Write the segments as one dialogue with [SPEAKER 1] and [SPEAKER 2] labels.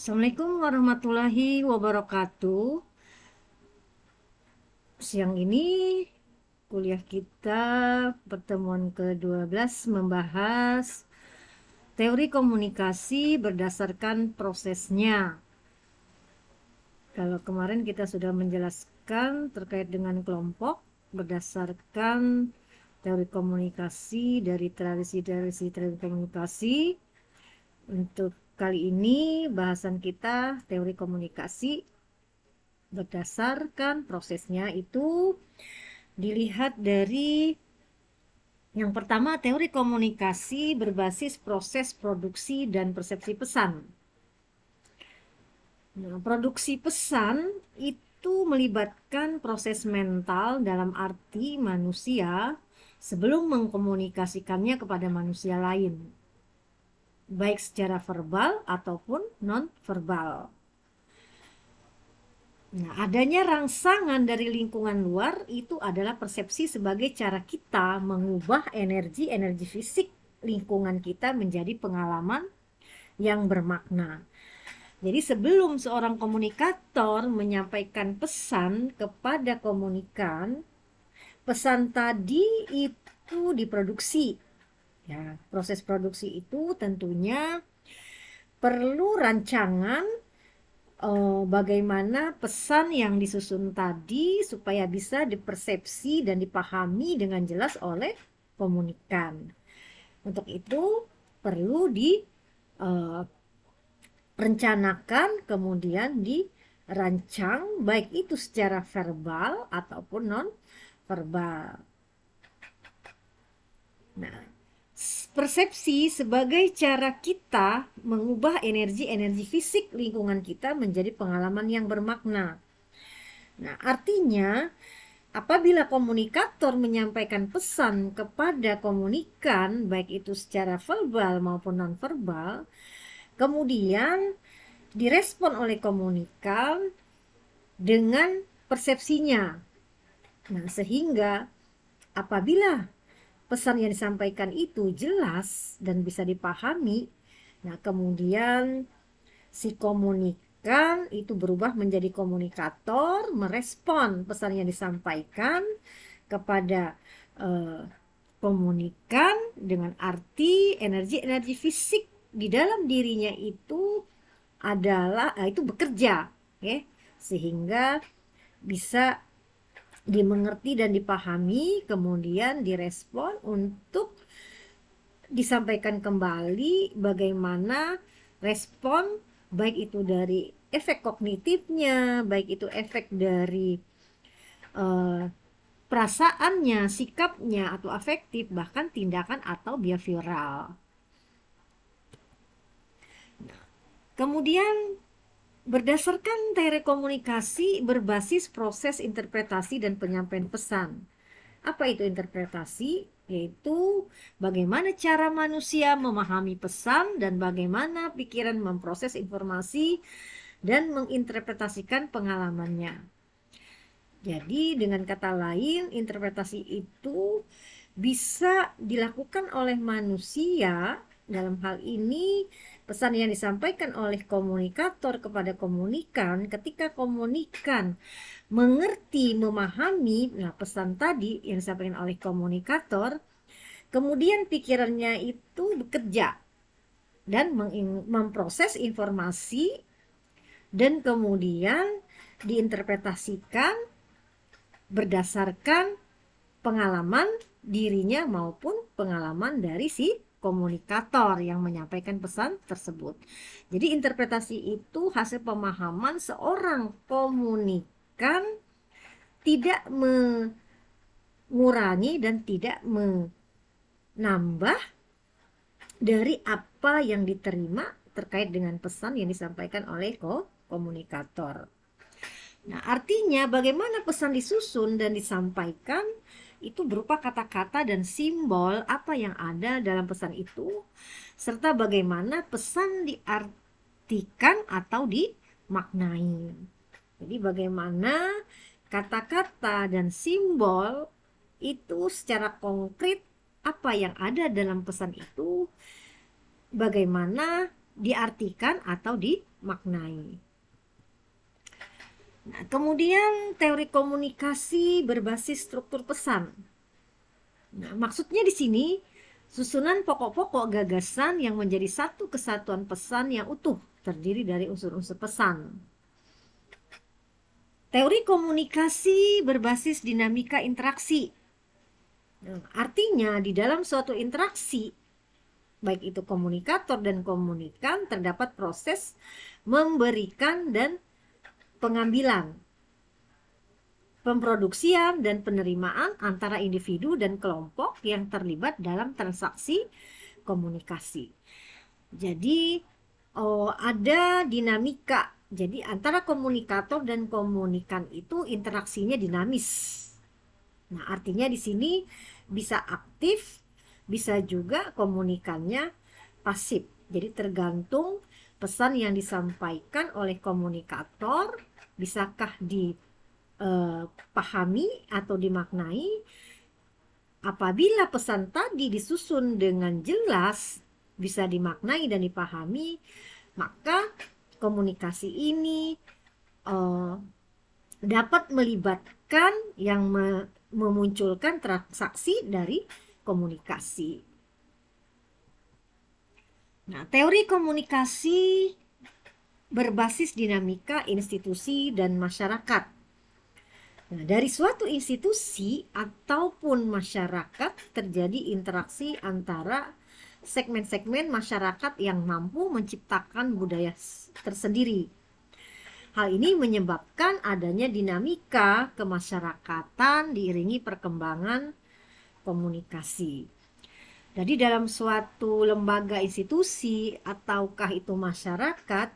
[SPEAKER 1] Assalamualaikum warahmatullahi wabarakatuh. Siang ini kuliah kita pertemuan ke-12 membahas teori komunikasi berdasarkan prosesnya. Kalau kemarin kita sudah menjelaskan terkait dengan kelompok berdasarkan teori komunikasi dari tradisi teori komunikasi. Untuk kali ini bahasan kita teori komunikasi berdasarkan prosesnya itu dilihat dari yang pertama, teori komunikasi berbasis proses produksi dan persepsi pesan. Nah, produksi pesan itu melibatkan proses mental dalam arti manusia sebelum mengkomunikasikannya kepada manusia lain, baik secara verbal ataupun non-verbal. Nah, adanya rangsangan dari lingkungan luar itu adalah persepsi sebagai cara kita mengubah energi fisik lingkungan kita menjadi pengalaman yang bermakna. Jadi sebelum seorang komunikator menyampaikan pesan kepada komunikan, pesan tadi itu diproduksi. Ya, proses produksi itu tentunya perlu rancangan bagaimana pesan yang disusun tadi supaya bisa dipersepsi dan dipahami dengan jelas oleh komunikan. Untuk itu perlu direncanakan, kemudian dirancang, baik itu secara verbal ataupun non verbal. Nah, persepsi sebagai cara kita mengubah energi fisik lingkungan kita menjadi pengalaman yang bermakna. Nah, artinya apabila komunikator menyampaikan pesan kepada komunikan, baik itu secara verbal maupun non-verbal, kemudian direspon oleh komunikan dengan persepsinya. Nah, sehingga apabila pesan yang disampaikan itu jelas dan bisa dipahami, nah kemudian si komunikan itu berubah menjadi komunikator, merespon pesan yang disampaikan kepada komunikan dengan arti energi fisik di dalam dirinya itu adalah itu bekerja, ya, sehingga bisa dimengerti dan dipahami, kemudian direspon untuk disampaikan kembali bagaimana respon, baik itu dari efek kognitifnya, baik itu efek dari perasaannya, sikapnya, atau afektif, bahkan tindakan atau behavioral. Kemudian berdasarkan teori komunikasi berbasis proses interpretasi dan penyampaian pesan. Apa itu interpretasi? Yaitu bagaimana cara manusia memahami pesan dan bagaimana pikiran memproses informasi dan menginterpretasikan pengalamannya. Jadi dengan kata lain, interpretasi itu bisa dilakukan oleh manusia. Dalam hal ini, pesan yang disampaikan oleh komunikator kepada komunikan, ketika komunikan mengerti, memahami pesan tadi yang disampaikan oleh komunikator, kemudian pikirannya itu bekerja dan memproses informasi dan kemudian diinterpretasikan berdasarkan pengalaman dirinya maupun pengalaman dari si komunikator yang menyampaikan pesan tersebut. Jadi interpretasi itu hasil pemahaman seorang komunikan, tidak mengurangi dan tidak menambah dari apa yang diterima terkait dengan pesan yang disampaikan oleh komunikator. Nah, artinya bagaimana pesan disusun dan disampaikan itu berupa kata-kata dan simbol apa yang ada dalam pesan itu, serta bagaimana pesan diartikan atau dimaknai. Jadi bagaimana kata-kata dan simbol itu secara konkret apa yang ada dalam pesan itu, bagaimana diartikan atau dimaknai. Nah, kemudian teori komunikasi berbasis struktur pesan. Nah, maksudnya di sini susunan pokok-pokok gagasan yang menjadi satu kesatuan pesan yang utuh, terdiri dari unsur-unsur pesan. Teori komunikasi berbasis dinamika interaksi. Nah, artinya di dalam suatu interaksi, baik itu komunikator dan komunikan, terdapat proses memberikan dan pengambilan, pemproduksian dan penerimaan antara individu dan kelompok yang terlibat dalam transaksi komunikasi. Jadi ada dinamika. Jadi antara komunikator dan komunikan itu interaksinya dinamis. Nah, artinya di sini bisa aktif, bisa juga komunikannya pasif. Jadi tergantung pesan yang disampaikan oleh komunikator bisakah dipahami atau dimaknai. Apabila pesan tadi disusun dengan jelas, bisa dimaknai dan dipahami, maka komunikasi ini dapat melibatkan yang memunculkan transaksi dari komunikasi. Nah, teori komunikasi berbasis dinamika institusi dan masyarakat. Nah, dari suatu institusi ataupun masyarakat terjadi interaksi antara segmen-segmen masyarakat yang mampu menciptakan budaya tersendiri. Hal ini menyebabkan adanya dinamika kemasyarakatan diiringi perkembangan komunikasi. Jadi dalam suatu lembaga institusi ataukah itu masyarakat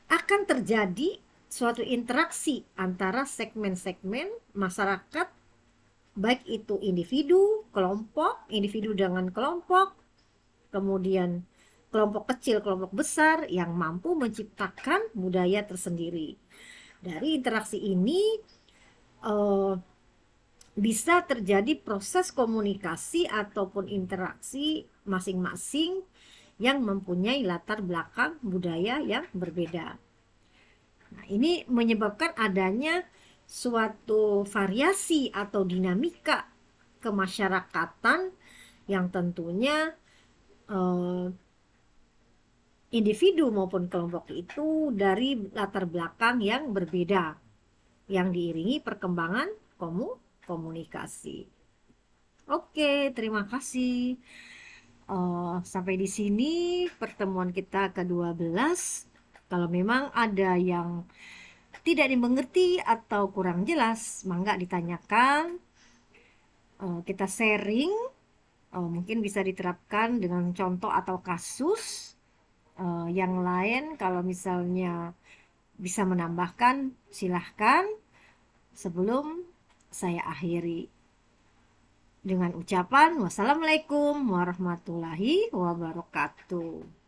[SPEAKER 1] akan terjadi suatu interaksi antara segmen-segmen masyarakat, baik itu individu, kelompok, individu dengan kelompok, kemudian kelompok kecil, kelompok besar yang mampu menciptakan budaya tersendiri. Dari interaksi ini bisa terjadi proses komunikasi ataupun interaksi masing-masing yang mempunyai latar belakang budaya yang berbeda. Nah, ini menyebabkan adanya suatu variasi atau dinamika kemasyarakatan yang tentunya individu maupun kelompok itu dari latar belakang yang berbeda, yang diiringi perkembangan komunikasi. Oke, terima kasih. Sampai di sini pertemuan kita ke-12. Kalau memang ada yang tidak dimengerti atau kurang jelas, mangga ditanyakan. Kita sharing, mungkin bisa diterapkan dengan contoh atau kasus. Yang lain kalau misalnya bisa menambahkan, silahkan. Sebelum saya akhiri dengan ucapan wassalamualaikum warahmatullahi wabarakatuh.